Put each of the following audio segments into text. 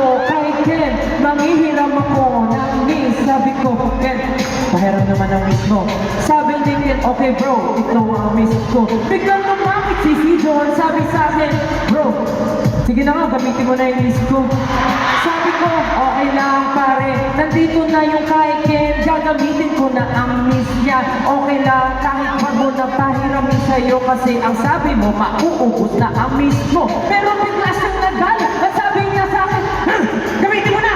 ko kay Ken, manghihiram ako ng miss. Sabi ko, Ken, pahiram naman ang miss mo. Sabi ni Ken, okay bro, ito ang miss ko. Biglang lumapit si John, sabi sa akin, bro, sige na nga, gamitin mo na yung miss ko. Sabi ko, okay lang pare, nandito na yung kay Ken, gagamitin ko na ang miss niya. Okay lang, kahit bago na pahiramin sa'yo, kasi ang sabi mo, mauubos na ang miss mo. Pero bigla siyang nagalit, at sabi niya sa akin, gamitin mo na!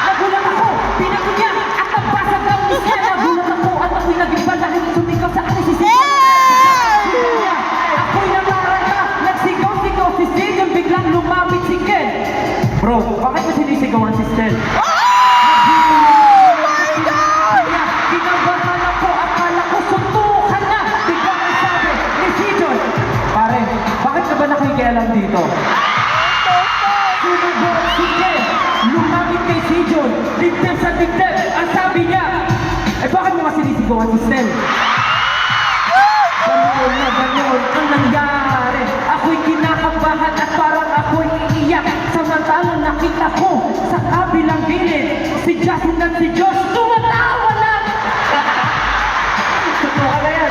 Nagulat ako, pinago niya, at nabasag ang miss niya. Nagulat ako, at ako'y nag-iba dahil sumigaw sa akin si Sigan. Ako'y namarata, nagsigaw-sigaw si Sigan, biglang lumapit si Ken. Bro, bakit mo sinisigawan si Stel? Kinabahan ako, akala ko suntukan na. Biglang sabi ni Sijon, pare, bakit ka ba nakikialam dito? Sumagot si Ken, lumapit kay Sijon, dibdib sa dibdib. Ang sabi niya, bakit mo nga sinisigawan si Stel? Ganun na ganun ang nangyari. Ako'y kinakabahan at parang ako'y iiyak. Samantalang nakita ko sa kabilang gilid si Justin at si Josh tumatawa lang. Totoo na yan.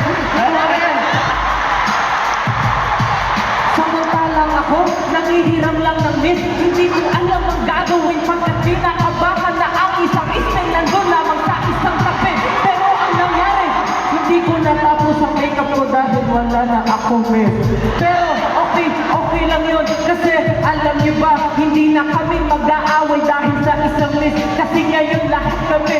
Samantalang ako nangihiram lang ng miss. Hindi ko alam ang gagawin pagkat kinakabahan na ang isang isang nandun lamang sa isang tabi. Pero ang nangyari, hindi ko natapos ang makeup ko dahil wala na akong miss. Pero okay lang yun. Kasi alam niyo ba, hindi na kami mag-aaway dahil sa isang miss. Kasi ngayon lahat kami